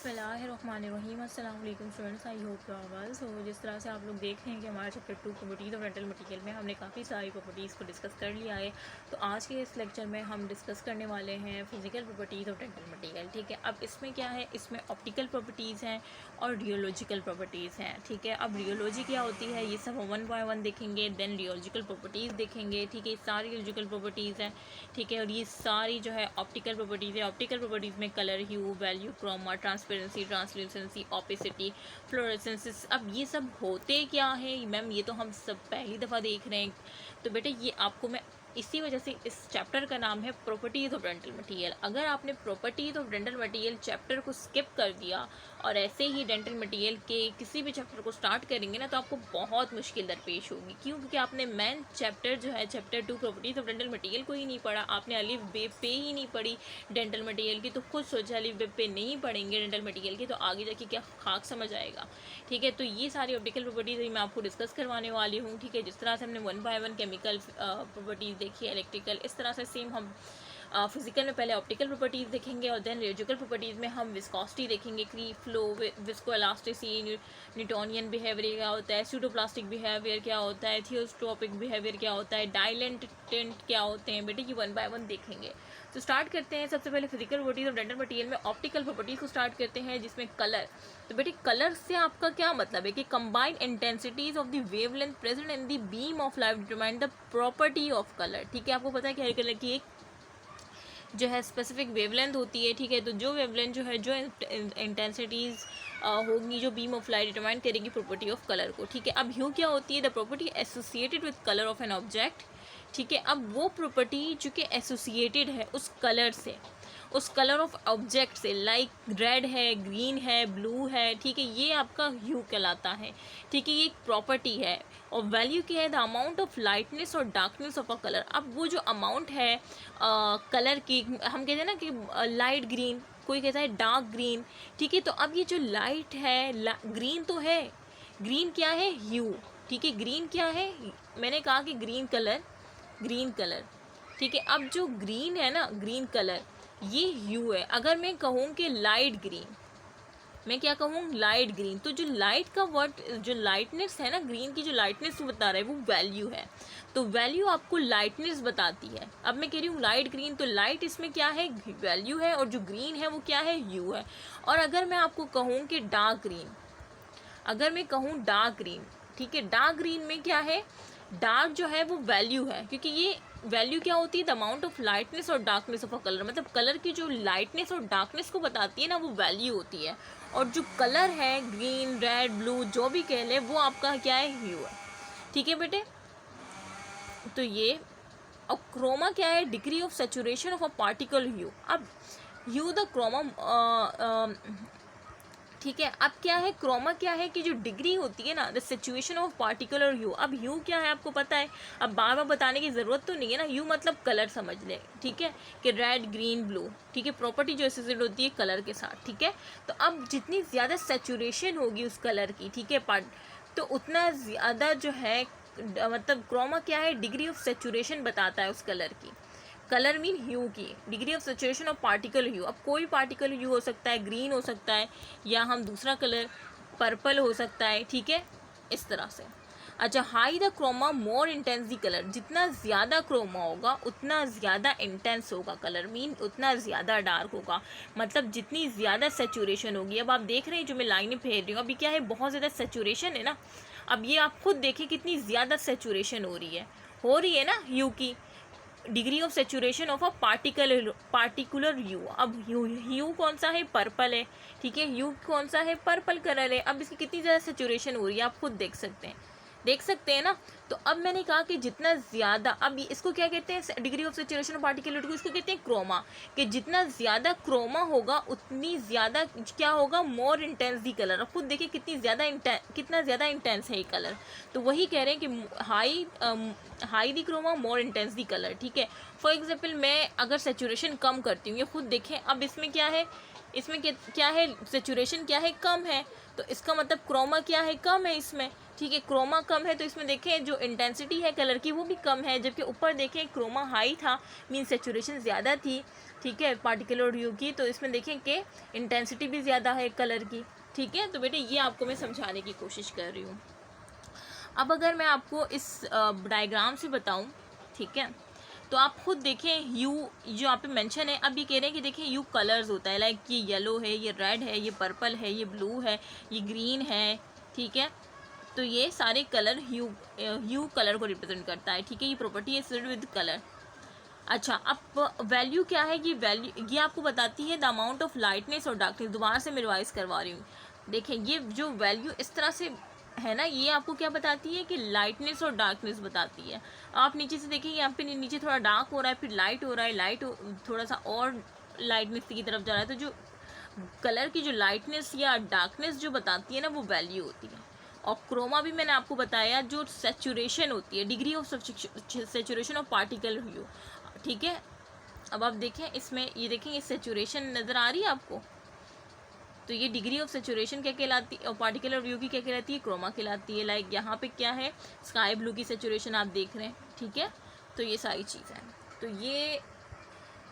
बिस्मिल्लाहिर्रहमानिर्रहीम अस्सलाम वालेकुम students, I hope you are well. So जिस तरह से आप लोग देख रहे हैं कि हमारे chapter 2 properties of dental material में हमने काफ़ी सारी प्रॉपर्टीज़ को डिस्कस कर लिया है। तो आज के इस लेक्चर में हम डिस्कस करने वाले हैं physical properties of dental material. ठीक है, अब इसमें क्या है, इसमें ऑप्टिकल प्रॉपर्टीज़ हैं और रियोलॉजिकल प्रॉपर्टीज़ हैं। ठीक है, अब रियोलॉजी क्या होती है ये सब हम 1 बाय 1 देखेंगे, देन रियोलॉजिकल प्रॉपर्टीज़ देखेंगे। ठीक है, ये सारी रियोलॉजिकल प्रॉपर्टीज़ हैं। ठीक है, और ये सारी जो है ऑप्टिकल प्रॉपर्टीज़ है। ऑप्टिकल प्रॉपर्टीज़ में colour, hue, value, chroma, transparency, translucency, opacity, fluorescence. अब ये सब होते क्या है मैम, ये तो हम सब पहली दफ़ा देख रहे हैं। तो बेटे ये आपको मैं इसी वजह से इस चैप्टर का नाम है प्रॉपर्टीज़ ऑफ डेंटल मटेरियल। अगर आपने properties of dental material chapter को स्किप कर दिया और ऐसे ही डेंटल मटेरियल के किसी भी चैप्टर को स्टार्ट करेंगे ना, तो आपको बहुत मुश्किल दरपेश होगी। क्यों? क्योंकि आपने मेन चैप्टर जो है chapter 2 properties of dental material को ही नहीं पढ़ा, आपने अलिफ बे पे ही नहीं पढ़ी डेंटल मटेरियल की। तो खुद सोचा अलिफ बे पे नहीं पढ़ेंगे डेंटल मटेरियल की तो आगे जाके क्या खाक समझ आएगा। ठीक है, तो ये सारी ऑप्टिकल प्रॉपर्टीज़ मैं आपको डिस्कस करवाने वाली हूँ। ठीक है, जिस तरह से हमने 1 बाय 1 केमिकल प्रॉपर्टीज़ देखी, इलेक्ट्रिकल, इस तरह से सेम हम फिजिकल में पहले ऑप्टिकल प्रॉपर्टीज़ देखेंगे और देन रियोलॉजिकल प्रॉपर्टीज़ में हम विस्कोसिटी देखेंगे, क्रीप, फ्लो, विस्कोएलास्टिसिटी, न्यूटोनियन बिहेवियर क्या होता है, सूडोप्लास्टिक बिहेवियर क्या होता है, थियोस्ट्रोपिक बिहेवियर क्या होता है, डाइलेंट टेंट क्या होते हैं। बेटे ये 1 बाय 1 देखेंगे। तो स्टार्ट करते हैं। सबसे पहले physical properties of dental material में ऑप्टिकल प्रॉपर्टीज़ को स्टार्ट करते हैं, जिसमें कलर। तो बेटे कलर से आपका क्या मतलब है कि combined intensities of the wavelength present in the beam of light determine the property of colour. ठीक है, आपको पता है कि हर कलर की एक जो है स्पेसिफिक वेवलेंथ होती है। ठीक है, तो जो वेवलेंथ जो है, जो इंटेंसिटीज़ होगी, जो बीम ऑफ लाइट डिटरमाइन करेगी प्रॉपर्टी ऑफ कलर को। ठीक है, अब ह्यू क्या होती है, the property associated with colour of an object. ठीक है, अब वो प्रॉपर्टी जो कि एसोसिएटेड है उस कलर से, उस कलर ऑफ ऑब्जेक्ट से, लाइक रेड है, ग्रीन है, ब्लू है। ठीक है, ये आपका ह्यू कहलाता है। ठीक है, ये एक प्रॉपर्टी है। और वैल्यू क्या है, द अमाउंट ऑफ लाइटनेस और डार्कनेस ऑफ अ कलर। अब वो जो अमाउंट है कलर की, हम कहते हैं ना कि लाइट ग्रीन, कोई कहता है डार्क ग्रीन। ठीक है, तो अब ये जो लाइट है, ग्रीन तो है, ग्रीन क्या है, ह्यू। ठीक है, ग्रीन क्या है, मैंने कहा कि ग्रीन कलर, ग्रीन कलर। ठीक है, अब जो ग्रीन है ना, ग्रीन कलर, ये ह्यू है। अगर मैं कहूँ कि लाइट ग्रीन, मैं क्या कहूँ, लाइट ग्रीन, तो जो लाइट का वर्ड, जो लाइटनेस है ना, ग्रीन की जो लाइटनेस बता रहा है वो वैल्यू है। तो वैल्यू आपको लाइटनेस बताती है। अब मैं कह रही हूँ लाइट ग्रीन, तो लाइट इसमें क्या है, वैल्यू है, और जो ग्रीन है वो क्या है, ह्यू है। और अगर मैं आपको कहूँ कि डार्क ग्रीन, अगर मैं कहूँ डार्क ग्रीन, ठीक है, डार्क ग्रीन में क्या है, डार्क जो है वो वैल्यू है, क्योंकि ये वैल्यू क्या होती है, द अमाउंट ऑफ लाइटनेस और डार्कनेस ऑफ अ कलर। मतलब कलर की जो लाइटनेस और डार्कनेस को बताती है ना, वो वैल्यू होती है। और जो कलर है, ग्रीन, रेड, ब्लू, जो भी कह ले, वो आपका क्या है, ह्यू है। ठीक है बेटे, तो ये। और क्रोमा क्या है, degree of saturation of a particle hue. अब ह्यू द क्रोमा, ठीक है, अब क्या है, क्रोमा क्या है कि जो डिग्री होती है ना, the situation of particular hue. अब ह्यू क्या है आपको पता है, अब बार बार बताने की ज़रूरत तो नहीं है ना। ह्यू मतलब कलर समझ ले। ठीक है, कि रेड, ग्रीन, ब्लू। ठीक है, प्रॉपर्टी जो एसोसिएट होती है कलर के साथ। ठीक है, तो अब जितनी ज़्यादा सेचुरेशन होगी उस कलर की, ठीक है, तो उतना ज़्यादा जो है, मतलब क्रोमा क्या है, डिग्री ऑफ सेचुरेशन बताता है उस कलर की। कलर मीन ह्यू की, degree of saturation of particle hue. अब कोई पार्टिकल ह्यू हो सकता है, ग्रीन हो सकता है, या हम दूसरा कलर पर्पल हो सकता है। ठीक है, इस तरह से। अच्छा, high the chroma more intense the colour. जितना ज़्यादा क्रोमा होगा उतना ज़्यादा इंटेंस होगा कलर, मीन उतना ज़्यादा डार्क होगा। मतलब जितनी ज़्यादा सेचुरेशन होगी। अब आप देख रहे हैं जो मैं लाइनें फेर रही हूँ, अभी क्या है, बहुत ज़्यादा सेचुरेशन है ना। अब ये आप खुद देखिए कितनी ज़्यादा सेचुरेशन हो रही है ना ह्यू की, degree of saturation of a particular hue. अब ह्यू कौन सा है, पर्पल है। ठीक है, ह्यू कौन सा है, पर्पल कलर है। अब इसकी कितनी ज़्यादा सेचुरेशन हो रही है आप खुद देख सकते हैं ना। तो अब मैंने कहा कि जितना ज़्यादा, अब इसको क्या कहते हैं, degree of saturation of particular को इसको कहते हैं क्रोमा। कि जितना ज़्यादा क्रोमा होगा उतनी ज़्यादा क्या होगा, मोर इंटेंस दी कलर। अब खुद देखिए कितना ज़्यादा इंटेंस है ये कलर। तो वही कह रहे हैं कि high the chroma more intense the colour. ठीक है, फॉर एग्जाम्पल मैं अगर सेचुरेशन कम करती हूँ, ये खुद देखें, अब इसमें क्या है, इसमें क्या है, सेचुरेशन क्या है, कम है। तो इसका मतलब क्रोमा क्या है, कम है इसमें। ठीक है, क्रोमा कम है तो इसमें देखें जो इंटेंसिटी है कलर की वो भी कम है। जबकि ऊपर देखें क्रोमा हाई था, मीन सेचुरेशन ज़्यादा थी। ठीक है, पार्टिकुलर ह्यू की। तो इसमें देखें कि इंटेंसिटी भी ज़्यादा है कलर की, ठीक है। तो बेटे ये आपको मैं समझाने की कोशिश कर रही हूँ। अब अगर मैं आपको इस डायग्राम से बताऊँ, ठीक है, तो आप खुद देखें ह्यू जो यहाँ पे मेंशन है। अब ये कह रहे हैं कि देखिए ह्यू कलर्स होता है, लाइक ये येलो है, ये रेड है, ये पर्पल है, ये ब्लू है, ये ग्रीन है, ठीक है। तो ये सारे कलर ह्यू कलर को रिप्रेजेंट करता है, ठीक है। ये प्रॉपर्टी है विद कलर। अच्छा, अब वैल्यू क्या है? ये वैल्यू ये आपको बताती है द अमाउंट ऑफ लाइटनेस और डार्कनेस। दोबारा से मैं रिवाइज करवा रही हूँ। देखें ये जो वैल्यू इस तरह से है ना, ये आपको क्या बताती है कि लाइटनेस और डार्कनेस बताती है। आप नीचे से देखिए, यहाँ पे नीचे थोड़ा डार्क हो रहा है, फिर लाइट हो रहा है, थोड़ा सा और लाइटनेस की तरफ जा रहा है। तो जो कलर की जो लाइटनेस या डार्कनेस जो बताती है ना, वो वैल्यू होती है। और क्रोमा भी मैंने आपको बताया, जो सेचुरेशन होती है, degree of saturation of particle hue, ठीक है। अब आप देखें इसमें, ये देखें ये सेचुरेशन नज़र आ रही है आपको। तो ये डिग्री ऑफ सेचुरेशन क्या कहलाती है और पार्टिकुलर व्यू की क्या कहलाती है? क्रोमा कहलाती है। लाइक यहाँ पे क्या है, स्काई ब्लू की सेचुरेशन आप देख रहे हैं, ठीक है। तो ये सारी चीज़ें हैं। तो ये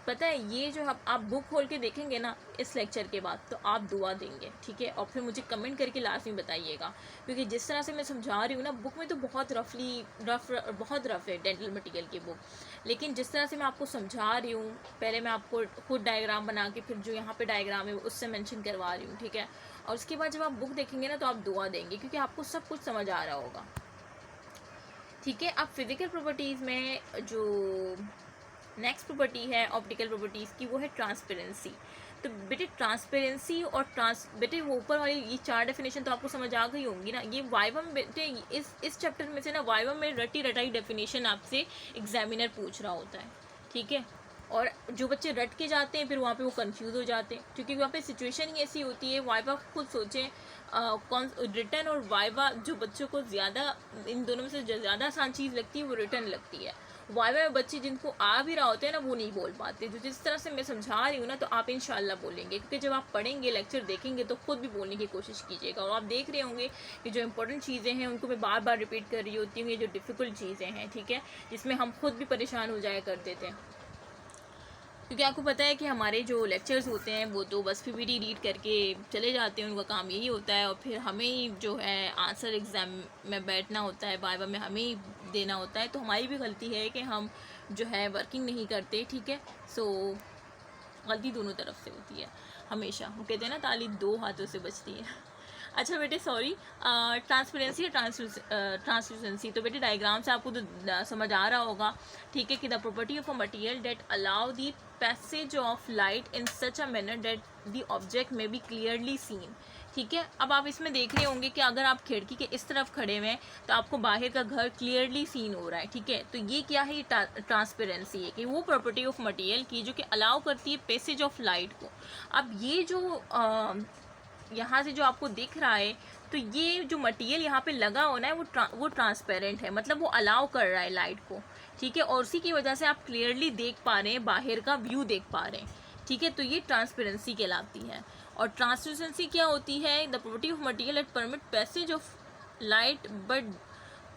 पता है, ये जो आप बुक खोल के देखेंगे ना इस लेक्चर के बाद, तो आप दुआ देंगे, ठीक है। और फिर मुझे कमेंट करके लास्ट में बताइएगा, क्योंकि जिस तरह से मैं समझा रही हूँ ना, बुक में तो बहुत बहुत रफ है डेंटल मटेरियल की बुक, लेकिन जिस तरह से मैं आपको समझा रही हूँ, पहले मैं आपको खुद डायग्राम बना के फिर जो यहाँ पे डायग्राम है उससे मेंशन करवा रही हूँ, ठीक है। और उसके बाद जब आप बुक देखेंगे ना, तो आप दुआ देंगे, क्योंकि आपको सब कुछ समझ आ रहा होगा, ठीक है। अब फिजिकल प्रॉपर्टीज़ में जो नेक्स्ट प्रॉपर्टी है ऑप्टिकल प्रॉपर्टीज़ की, वो है ट्रांसपेरेंसी। तो बेटे ट्रांसपेरेंसी और बेटे वो ऊपर वाली ये 4 डेफिनेशन तो आपको समझ आ गई होंगी ना। ये वाइवा में बेटे इस चैप्टर में से ना वाइवा में रटी रटाई डेफिनेशन आपसे एग्जामिनर पूछ रहा होता है, ठीक है। और जो बच्चे रट के जाते हैं फिर वहाँ पे वो कंफ्यूज हो जाते हैं, क्योंकि वहाँ पे सिचुएशन ही ऐसी होती है। वाइवा खुद सोचें, कौन रिटर्न और वाइवा जो बच्चों को ज़्यादा, इन दोनों में से जो ज़्यादा आसान चीज़ लगती है वो रिटर्न लगती है। वाइवा में बच्चे जिनको आ भी रहा होते हैं ना, वो नहीं बोल पाते। तो जिस तरह से मैं समझा रही हूँ ना, तो आप इंशाल्लाह बोलेंगे, क्योंकि जब आप पढ़ेंगे लेक्चर देखेंगे तो खुद भी बोलने की कोशिश कीजिएगा। और आप देख रहे होंगे कि जो इंपॉर्टेंट चीज़ें हैं उनको मैं बार बार रिपीट कर रही होती हूँ, ये जो डिफ़िकल्ट चीज़ें हैं, ठीक है, जिसमें हम खुद भी परेशान हो जाया करते थे। क्योंकि आपको पता है कि हमारे जो लेक्चर्स होते हैं वो तो बस पीपीटी रीड करके चले जाते हैं, उनका काम यही होता है। और फिर हमें ही जो है आंसर एग्ज़ाम में बैठना होता है, वाइवा में हमें ही देना होता है। तो हमारी भी गलती है कि हम जो है वर्किंग नहीं करते, ठीक है। सो गलती दोनों तरफ से होती है हमेशा। वो कहते हैं ना, ताली 2 हाथों से बचती है। अच्छा बेटे, सॉरी, ट्रांसपेरेंसी या ट्रांसलूसेंसी, तो बेटे डायग्राम से आपको तो समझ आ रहा होगा, ठीक है, कि the property of a material that allow the passage of light in such a manner that the object may be clearly seen, ठीक है। अब आप इसमें देख रहे होंगे कि अगर आप खिड़की के इस तरफ खड़े हुए हैं तो आपको बाहर का घर क्लियरली सीन हो रहा है, ठीक है। तो ये क्या है, ये ट्रांसपेरेंसी है, कि वो प्रॉपर्टी ऑफ मटेरियल की जो कि अलाउ करती है पैसेज ऑफ लाइट को। अब ये जो यहाँ से जो आपको दिख रहा है, तो ये जो मटेरियल यहाँ पे लगा होना है वो ट्रांसपेरेंट है, मतलब वो अलाउ कर रहा है लाइट को, ठीक है। और उसी की वजह से आप क्लियरली देख पा रहे हैं, बाहर का व्यू देख पा रहे हैं, ठीक है। तो ये ट्रांसपेरेंसी कहलाती है। और ट्रांसलूसेंसी क्या होती है? The property of material that permit passage of light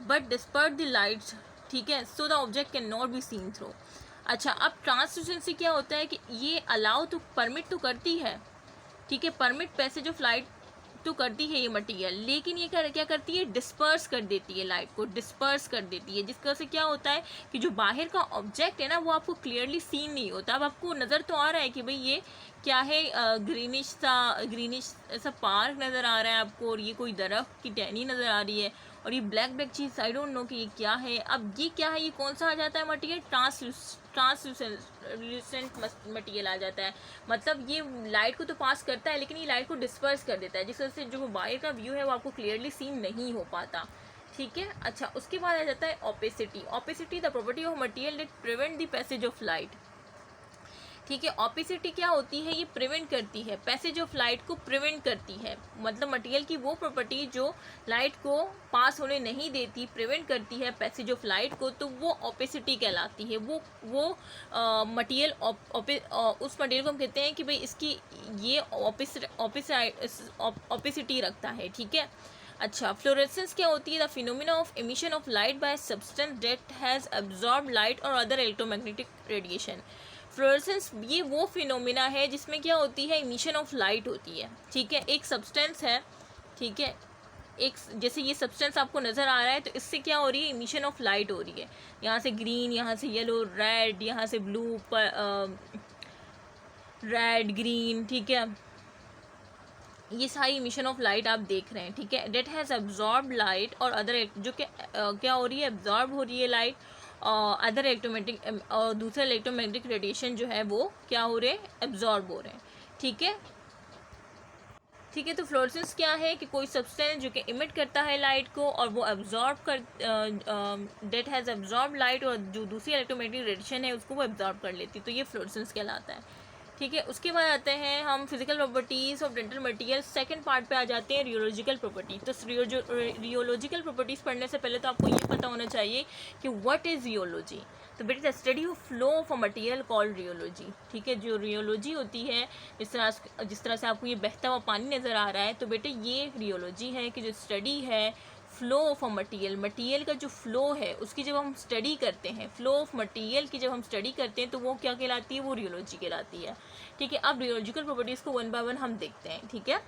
but disperse the light, ठीक है, so the object can not be seen through. अच्छा, अब ट्रांसलूसेंसी क्या होता है कि ये अलाउ तो परमिट तो करती है, ठीक है, परमिट पैसेज ऑफ लाइट तो करती है ये मटेरियल, लेकिन ये क्या करती है, डिस्पर्स कर देती है, लाइट को डिस्पर्स कर देती है, जिसकी वजह से क्या होता है कि जो बाहर का ऑब्जेक्ट है ना, वो आपको क्लियरली सीन नहीं होता। अब आपको नज़र तो आ रहा है कि भाई ये क्या है, ग्रीनिश सा पार्क नज़र आ रहा है आपको, और ये कोई दरख्त की टहनी नज़र आ रही है, और ये black cheese I don't know कि ये क्या है। अब ये क्या है, ये कौन सा आ जाता है मटेरियल? ट्रांसलूसेंट मटेरियल आ जाता है। मतलब ये लाइट को तो पास करता है, लेकिन ये लाइट को डिस्पर्स कर देता है, जिस वजह से जो बाहर का व्यू है वो आपको क्लियरली सीन नहीं हो पाता, ठीक है। अच्छा, उसके बाद आ जाता है opacity. Opacity the property of material that prevent the passage of light, ठीक है। ओपेसिटी क्या होती है? ये प्रिवेंट करती है, पैसेज ऑफ लाइट को प्रिवेंट करती है, मतलब मटेरियल की वो प्रॉपर्टी जो लाइट को पास होने नहीं देती, प्रिवेंट करती है पैसेज ऑफ लाइट को, तो वो ओपेसिटी कहलाती है। वो मटेरियल उस मटेरियल को हम कहते हैं कि भाई इसकी ये ओपेसिटी रखता है, ठीक है। अच्छा, फ्लोरेसेंस क्या होती है? The phenomena of emission of light by substance that has absorb light और अदर इलेक्ट्रोमैग्नेटिक रेडिएशन। फ्लोरेसेंस ये वो फिनोमिना है जिसमें क्या होती है, इमिशन ऑफ लाइट होती है, ठीक है। एक सब्सटेंस है, ठीक है, एक जैसे ये सब्सटेंस आपको नज़र आ रहा है, तो इससे क्या हो रही है, इमिशन ऑफ लाइट हो रही है। यहाँ से ग्रीन, यहाँ से येलो, रेड, यहाँ से ब्लू, रेड ग्रीन, ठीक है, ये सारी इमिशन ऑफ लाइट आप देख रहे हैं, ठीक है। डेट हैज़ एब्जॉर्ब लाइट और अदर, जो कि क्या हो रही है, एब्जॉर्ब हो रही है लाइट, और अदर इलेक्ट्रोमैग्नेटिक और दूसरे इलेक्ट्रोमैग्नेटिक रेडिएशन जो है वो क्या हो रहे हैं, एब्जॉर्ब हो रहे हैं, ठीक है। ठीक है, तो फ्लोरेसेंस क्या है कि कोई सब्सटेंस जो कि इमिट करता है लाइट को और वो एब्जॉर्ब कर, डेट हैज़ एब्जॉर्ब लाइट, और जो दूसरी इलेक्ट्रोमैग्नेटिक रेडिएशन है उसको वो एब्जॉर्ब कर लेती है, तो ये फ्लोरेसेंस कहलाता है, ठीक है। उसके बाद आते हैं हम physical properties of dental material, second part पे आ जाते हैं रियोलॉजिकल प्रॉपर्टी। तो रियोलॉजिकल प्रॉपर्टीज़ पढ़ने से पहले तो आपको ये पता होना चाहिए कि व्हाट इज़ रियोलॉजी। तो बेटा study of flow of a material called rheology, ठीक है। जो रियोलॉजी होती है, जिस तरह से आपको ये बहता हुआ पानी नज़र आ रहा है, तो बेटे ये रियोलॉजी है कि जो स्टडी है flow of a material, material का जो फ्लो है उसकी जब हम स्टडी करते हैं, फ्लो ऑफ मटेरियल की जब हम स्टडी करते हैं तो वो क्या कहलाती है, वो रियोलॉजी कहलाती है, ठीक है। अब रियोलॉजिकल प्रॉपर्टीज़ को वन बाय वन हम देखते हैं, ठीक है।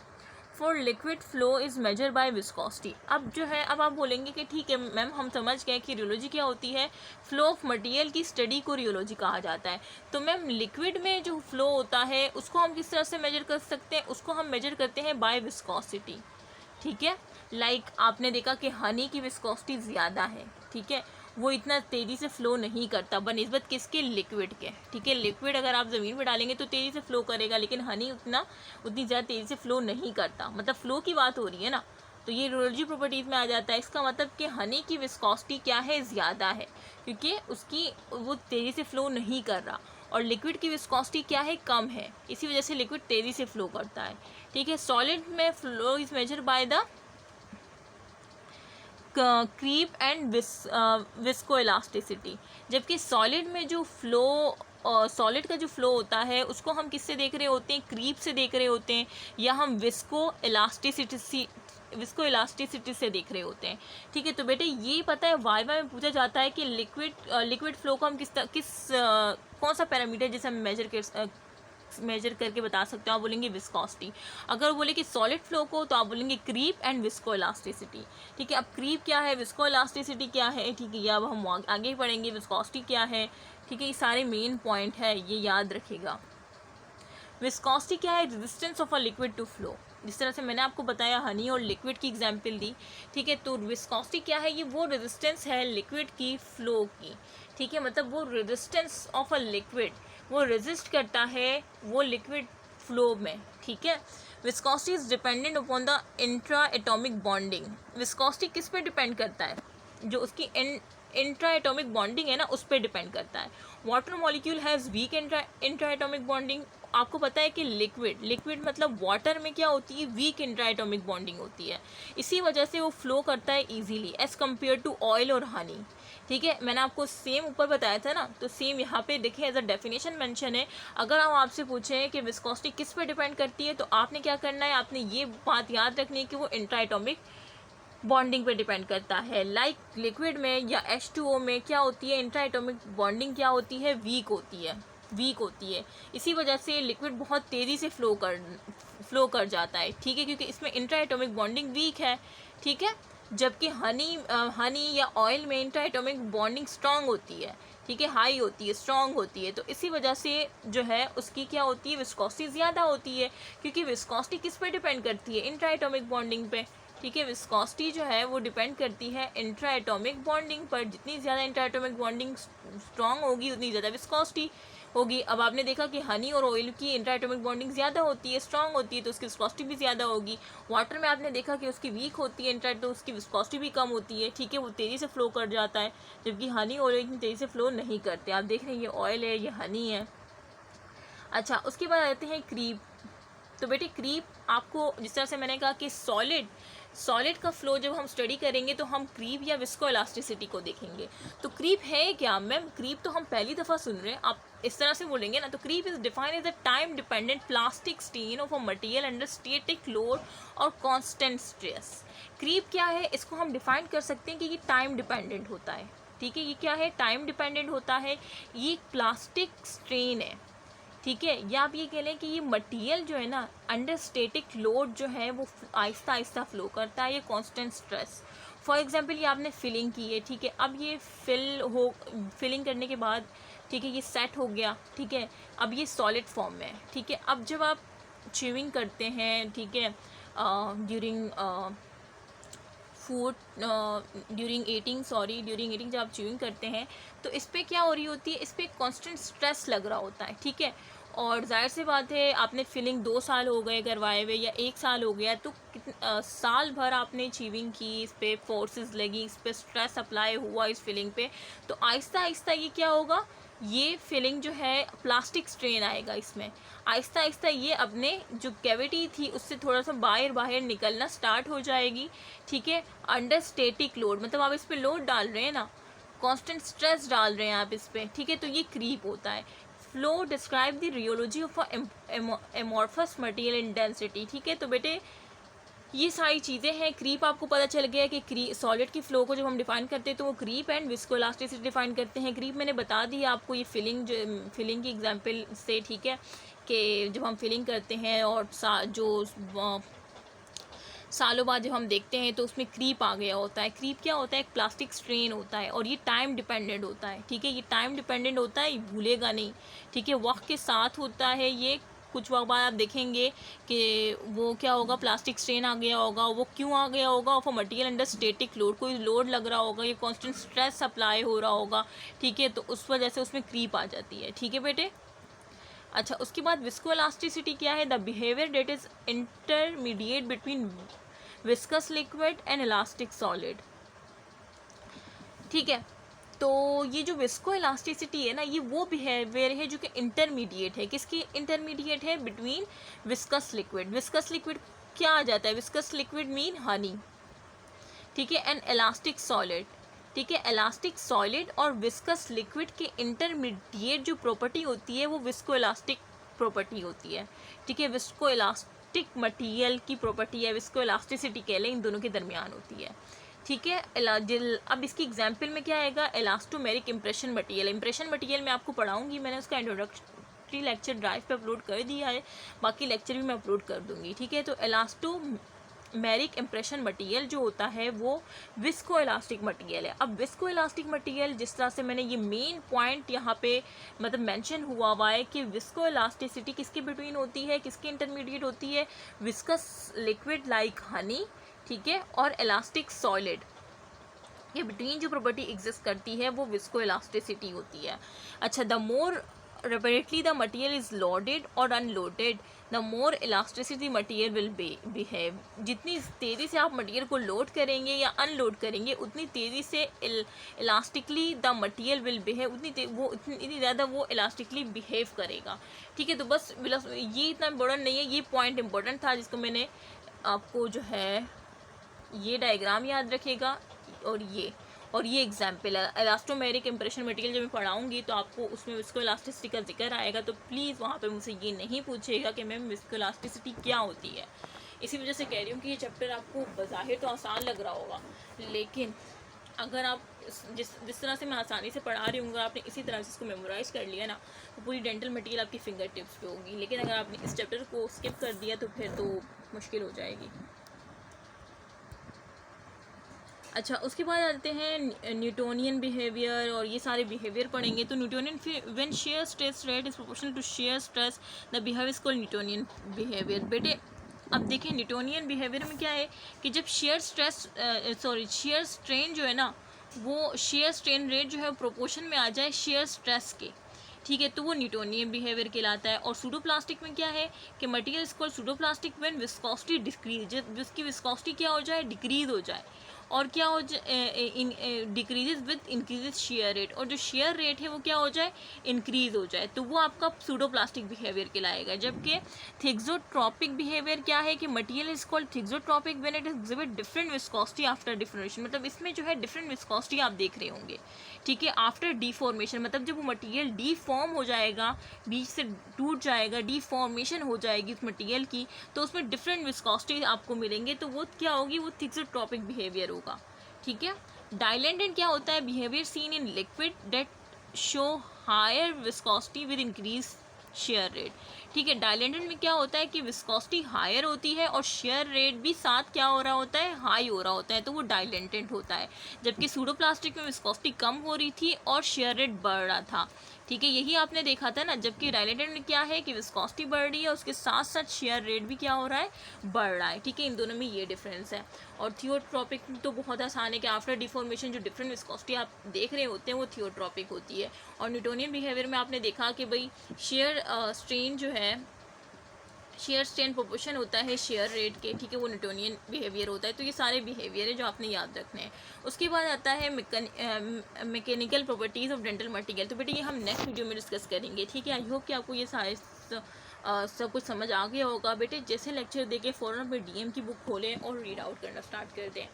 For liquid flow is measure bye viscosity. अब जो है, अब आप बोलेंगे कि ठीक है मैम हम समझ गए कि रियोलॉजी क्या होती है, फ्लो ऑफ मटेरियल की स्टडी को रियोलॉजी कहा जाता है। तो मैम लिक्विड में जो फ्लो होता है उसको हम किस तरह से मेजर कर सकते हैं, उसको हम मेजर करते हैं बाय विस्कोसिटी, ठीक है। लाइक आपने देखा कि हनी की विस्कोसिटी ज़्यादा है, ठीक है, वो इतना तेज़ी से फ़्लो नहीं करता बनिस्बत किसके, लिक्विड के, ठीक है। लिक्विड अगर आप ज़मीन पर डालेंगे तो तेज़ी से फ़्लो करेगा, लेकिन हनी उतनी ज़्यादा तेज़ी से फ़्लो नहीं करता, मतलब फ़्लो की बात हो रही है ना, तो ये रियोलॉजी प्रॉपर्टीज़ में आ जाता है। इसका मतलब कि हनी की विस्कोसिटी क्या है, ज़्यादा है, क्योंकि उसकी वो तेज़ी से फ़्लो नहीं कर रहा, और लिक्विड की विस्कोसिटी क्या है, कम है, इसी वजह से लिक्विड तेज़ी से फ़्लो करता है, ठीक है। सॉलिड में flow is measure by the creep and viscoelasticity, जबकि सॉलिड में जो फ़्लो, सॉलिड का जो फ़्लो होता है उसको हम किससे देख रहे होते हैं, क्रीप से देख रहे होते हैं, या हम विस्को इलास्टिसिटी से देख रहे होते हैं, ठीक है। तो बेटे ये पता है वाइवा में पूछा जाता है कि लिक्विड फ़्लो को हम कौन सा पैरामीटर जिसे हम मेजर करके बता सकते हो, आप बोलेंगे विस्कोसिटी। अगर बोले कि सॉलिड फ्लो को तो आप बोलेंगे क्रीप एंड विस्को इलास्टिसिटी, ठीक है। अब क्रीप क्या है, विस्को इलास्टिसिटी क्या है, ठीक है, ये अब हम आगे पढ़ेंगे। विस्कोसिटी क्या है, ठीक है, ये सारे मेन पॉइंट है, ये याद रखिएगा। विस्कोसिटी क्या है, resistance of a liquid to flow, जिस तरह से मैंने आपको बताया हनी और लिक्विड की एग्जांपल दी, ठीक है। तो विस्कोसिटी क्या है, ये वो रेजिस्टेंस है लिक्विड की फ्लो की, ठीक है, मतलब वो रेजिस्टेंस ऑफ अ लिक्विड, वो रेजिस्ट करता है वो लिक्विड फ्लो में, ठीक है। Viscosity is dependent upon the intra atomic bonding. Viscosity किस पे डिपेंड करता है, जो उसकी इंट्रा एटॉमिक बॉन्डिंग है ना, उस पर डिपेंड करता है। Water molecule has weak intra atomic bonding. आपको पता है कि लिक्विड मतलब वाटर में क्या होती है, वीक इंट्रा एटॉमिक बॉन्डिंग होती है, इसी वजह से वो फ्लो करता है easily as compare to oil और हनी, ठीक है। मैंने आपको सेम ऊपर बताया था ना, तो सेम यहाँ पे देखें एज अ डेफिनेशन मेंशन है। अगर हम आपसे पूछें कि विस्कोसिटी किस पे डिपेंड करती है, तो आपने क्या करना है, आपने ये बात याद रखनी है कि वो इंट्रा एटॉमिक बॉन्डिंग पे डिपेंड करता है। लाइक लिक्विड में या H2O में क्या होती है, इंट्रा एटॉमिक बॉन्डिंग क्या होती है, वीक होती है, इसी वजह से लिक्विड बहुत तेज़ी से फ्लो कर जाता है, ठीक है, क्योंकि इसमें इंट्रा एटॉमिक बॉन्डिंग वीक है, ठीक है। जबकि हनी या ऑयल में इंट्रा एटॉमिक बॉन्डिंग स्ट्रांग होती है, ठीक है, हाई होती है, स्ट्रांग होती है, तो इसी वजह से जो है उसकी क्या होती है, विस्कोसिटी ज़्यादा होती है, क्योंकि विस्कोसिटी किस पे डिपेंड करती है, इंट्रा एटॉमिक बॉन्डिंग पे, ठीक है। विस्कोसिटी जो है वो डिपेंड करती है इंट्रा एटॉमिक बॉन्डिंग पर, जितनी ज़्यादा इंट्रा एटॉमिक बॉन्डिंग स्ट्रांग होगी उतनी ज़्यादा विस्कोसिटी होगी। अब आपने देखा कि हनी और ऑयल की इंट्रा एटॉमिक बॉन्डिंग ज़्यादा होती है, स्ट्रांग होती है, तो उसकी विस्कोसिटी भी ज़्यादा होगी। वाटर में आपने देखा कि उसकी वीक होती है इंट्रा, तो उसकी विस्कोसिटी भी कम होती है, ठीक है, वो तेज़ी से फ्लो कर जाता है, जबकि हनी और ऑयल इतनी तेज़ी से फ्लो नहीं करते। आप देख रहे हैं ये ऑयल है, ये हनी है। अच्छा, उसके बाद आते हैं क्रीप। तो बेटे क्रीप, आपको जिस तरह से मैंने कहा कि सॉलिड का फ्लो जब हम स्टडी करेंगे तो हम क्रीप या विस्को इलास्टिसिटी को देखेंगे। तो क्रीप है क्या मैम, क्रीप तो हम पहली दफ़ा सुन रहे हैं, आप इस तरह से बोलेंगे ना, तो creep is defined as a time dependent plastic strain of a material under static load और कांस्टेंट स्ट्रेस। क्रीप क्या है, इसको हम डिफाइन कर सकते हैं कि ये टाइम डिपेंडेंट होता है, ठीक है। ये क्या है, टाइम डिपेंडेंट होता है, ये प्लास्टिक स्ट्रेन है, ठीक है। या आप ये कह लें कि ये मटेरियल जो है ना अंडर स्टैटिक लोड जो है वो आहिस्ता आहिस्ता फ्लो करता है, ये कांस्टेंट स्ट्रेस। फॉर एग्जांपल ये आपने फिलिंग की है, ठीक है, अब ये फिलिंग करने के बाद, ठीक है, ये सेट हो गया, ठीक है, अब ये सॉलिड फॉर्म में है, ठीक है। अब जब आप च्यूइंग करते हैं, ठीक है, ड्यूरिंग फूड ड्यूरिंग ईटिंग जब आप च्यूइंग करते हैं तो इस पर क्या हो रही होती है, इस पर कांस्टेंट स्ट्रेस लग रहा होता है, ठीक है। और जाहिर सी बात है, आपने फिलिंग 2 साल हो गए करवाए हुए या 1 साल हो गया, तो साल भर आपने च्यूइंग की, इस पर फोर्सेस लगी, इस पर स्ट्रेस अप्लाई हुआ इस फिलिंग पे, तो आहिस्ता आहिस्ता ये क्या होगा, ये फिलिंग जो है प्लास्टिक स्ट्रेन आएगा इसमें, आहिस्ता आहिस्ता ये अपने जो कैविटी थी उससे थोड़ा सा बाहर बाहर निकलना स्टार्ट हो जाएगी, ठीक है। अंडर स्टैटिक लोड, मतलब आप इस पर लोड डाल रहे हैं ना, कांस्टेंट स्ट्रेस डाल रहे हैं आप इस पर, ठीक है, तो ये क्रीप होता है। Flow describe the rheology of amorphous material in density, ठीक है। तो बेटे ये सारी चीज़ें हैं। क्रीप आपको पता चल गया कि सॉलिड की फ्लो को जब हम डिफाइन करते हैं तो वो क्रीप एंड विस्कोइलास्टिसिटी डिफाइन करते हैं। क्रीप मैंने बता दी आपको, ये फिलिंग की एग्जांपल से, ठीक है, कि जब हम फिलिंग करते हैं और सालों बाद जब हम देखते हैं तो उसमें क्रीप आ गया होता है। क्रीप क्या होता है, एक प्लास्टिक स्ट्रेन होता है और ये टाइम डिपेंडेंट होता है, ठीक है, ये टाइम डिपेंडेंट होता है, ये भूलेगा नहीं, ठीक है, वक्त के साथ होता है ये। कुछ वक्त बाद आप देखेंगे कि वो क्या होगा, प्लास्टिक स्ट्रेन आ गया होगा, वो क्यों आ गया होगा, of a material under static load, कोई लोड लग रहा होगा, ये कांस्टेंट स्ट्रेस अप्लाई हो रहा होगा, ठीक है, तो उस वजह से उसमें क्रीप आ जाती है, ठीक है बेटे। अच्छा, उसके बाद विस्कोइलास्टिसिटी क्या है, the behaviour that is intermediate between viscous liquid and elastic solid, ठीक है। तो ये जो विस्को इलास्टिसिटी है ना, ये वो बिहेवियर है जो कि इंटरमीडिएट है, किसकी इंटरमीडिएट है, between viscous liquid. Viscous liquid क्या आ जाता है, विस्कस लिक्विड मीन हनी, ठीक है, एंड इलास्टिक सॉलिड, ठीक है। इलास्टिक सॉलिड और विस्कस लिक्विड के इंटरमीडिएट जो प्रॉपर्टी होती है वो विस्को इलास्टिक प्रॉपर्टी होती है, ठीक है। विस्को इलास्टिक मटीरियल की प्रॉपर्टी है, विस्को इलास्टिसिटी कह लें, इन दोनों के दरमियान होती है, ठीक है। अब इसकी एग्जाम्पल में क्या आएगा, elastomeric impression material. Impression material मैं आपको पढ़ाऊंगी, मैंने उसका इंट्रोडक्टरी लेक्चर ड्राइव पे अपलोड कर दिया है, बाकी लेक्चर भी मैं अपलोड कर दूंगी, ठीक है। तो इलास्टोमेरिक इम्प्रेशन मटीरियल जो होता है वो विस्को इलास्टिक मटीरियल है। अब विस्को इलास्टिक मटीरियल, जिस तरह से मैंने ये मेन पॉइंट यहाँ पे मतलब मेंशन हुआ है कि विस्को इलास्टिसिटी किसके बिटवीन होती है, किसके इंटरमीडिएट होती है, विस्कस लिक्विड लाइक हनी, ठीक है, और इलास्टिक सॉलिड के बिटवीन जो प्रॉपर्टी एग्जिस्ट करती है वो विस्को इलास्टिसिटी होती है। अच्छा, the more rapidly the material is loaded और unloaded the more elasticity material will behave. जितनी तेज़ी से आप मटेरियल को लोड करेंगे या अनलोड करेंगे उतनी तेज़ी से elastically the material will behave, इतनी ज़्यादा वो इलास्टिकली बिहेव करेगा, ठीक है। तो बस ये इतना इम्पोर्टेंट नहीं है, ये पॉइंट इम्पोर्टेंट था जिसको मैंने आपको जो है ये डायग्राम याद रखेगा, और ये एग्जाम्पल है। इलास्टोमेरिक इम्प्रेशन मटेरियल जब मैं पढ़ाऊंगी तो आपको उसमें विस्कोइलास्टिसिटी का जिक्र आएगा, तो प्लीज़ वहाँ पे मुझसे ये नहीं पूछेगा कि मैम विस्कोइलास्टिसिटी क्या होती है। इसी वजह से कह रही हूँ कि ये चैप्टर आपको बज़ाहिर तो आसान लग रहा होगा, लेकिन अगर आप जिस तरह से मैं आसानी से पढ़ा रही हूँ, अगर आपने इसी तरह से इसको मेमोराइज़ कर लिया ना तो पूरी डेंटल मटेरियल आपकी फिंगर टिप्स पे होगी। लेकिन अगर आपने इस चैप्टर को स्किप कर दिया तो फिर तो मुश्किल हो जाएगी। अच्छा, उसके बाद आते हैं न्यूटोनियन बिहेवियर, और ये सारे बिहेवियर पढ़ेंगे। तो Newtonian, when shear stress rate is proportional to shear stress the behaviour is called Newtonian behaviour. बेटे अब देखिए न्यूटोनियन बिहेवियर में क्या है कि जब शेयर स्ट्रेन जो है ना, वो शेयर स्ट्रेन रेट जो है प्रोपोर्शन में आ जाए शेयर स्ट्रेस के, ठीक है, तो वो न्यूटोनियन बिहेवियर कहलाता है। और सूडोप्लास्टिक में क्या है कि material is called pseudoplastic when viscosity decrease, जब उसकी विस्कोसिटी क्या हो जाए, डिक्रीज हो जाए, और क्या हो जाए, decreases with increases share rate, और जो शेयर रेट है वो क्या हो जाए, इंक्रीज हो जाए, तो वो आपका सूडोप्लास्टिक बिहेवियर कहलाएगा। जबकि थिक्सोट्रोपिक बिहेवियर क्या है कि material is called thixotropic when it exhibit different viscosity after deformation, मतलब इसमें जो है डिफरेंट विस्कोसिटी आप देख रहे होंगे, ठीक है, आफ्टर डिफॉर्मेशन, मतलब जब वो मटेरियल डीफॉर्म हो जाएगा, बीच से टूट जाएगा, डीफॉर्मेशन हो जाएगी उस मटेरियल की, तो उसमें डिफरेंट विस्कोसिटी आपको मिलेंगे, तो वो क्या होगी, वो थिक्सोट्रोपिक बिहेवियर होगा, ठीक है। डाइलेंटेंट क्या होता है? Behaviour seen in liquid that show higher viscosity with increase shear rate. ठीक है, डाइलेंटेंट में क्या होता है कि विस्कोसिटी हायर होती है और शेयर रेट भी साथ क्या हो रहा होता है? हाई हो रहा होता है, तो वो डाइलेंटेंट होता है। जबकि सूडोप्लास्टिक में विस्कोसिटी कम हो रही थी और शेयर रेट बढ़ रहा था। ठीक है, यही आपने देखा था ना। जबकि डाइलेंटेंट में क्या है कि विस्कोसिटी बढ़ रही है, उसके साथ साथ शेयर रेट भी क्या हो रहा है? बढ़ रहा है। ठीक है, इन दोनों में ये डिफरेंस है। और थियोट्रॉपिक तो बहुत आसान है कि आफ्टर डिफॉर्मेशन जो डिफरेंट विस्कोसिटी आप देख रहे होते हैं वो थियोट्रॉपिक होती है। और न्यूटोनियन बिहेवियर में आपने देखा कि भाई शेयर स्ट्रेन जो है, शेयर स्ट्रेन प्रोपोर्शन होता है शेयर रेट के। ठीक है, वो न्यूटोनियन बिहेवियर होता है। तो ये सारे बिहेवियर है जो आपने याद रखने हैं। उसके बाद आता है mechanical properties of dental material. तो बेटे ये हम नेक्स्ट वीडियो में डिस्कस करेंगे। ठीक है, आई होप कि आपको ये सारे सब कुछ समझ आ गया होगा। बेटे जैसे लेक्चर देके फ़ौरन अपने डीएम की बुक खोलें और रीड आउट करना स्टार्ट कर दें।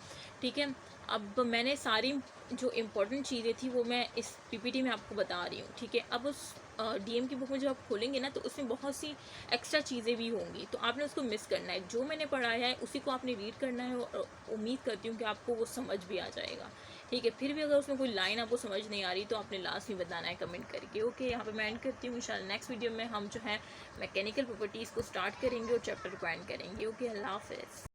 ठीक है, अब मैंने सारी जो इम्पोर्टेंट चीज़ें थी वो मैं इस पीपीटी में आपको बता रही हूँ। ठीक है, अब उस डीएम की बुक में जब आप खोलेंगे ना तो उसमें बहुत सी एक्स्ट्रा चीज़ें भी होंगी, तो आपने उसको मिस करना है। जो मैंने पढ़ाया है उसी को आपने रीड करना है और उम्मीद करती हूँ कि आपको वो समझ भी आ जाएगा। ठीक है, फिर भी अगर उसमें कोई लाइन आपको समझ नहीं आ रही तो आपने लास्ट में बताना है कमेंट करके। ओके, यहाँ पे मैं एंड करती हूँ। इंशाल्लाह नेक्स्ट वीडियो में हम जो है मैकेनिकल प्रॉपर्टीज़ को स्टार्ट करेंगे और चैप्टर को एंड करेंगे। ओके, अल्लाह हाफ़िज़।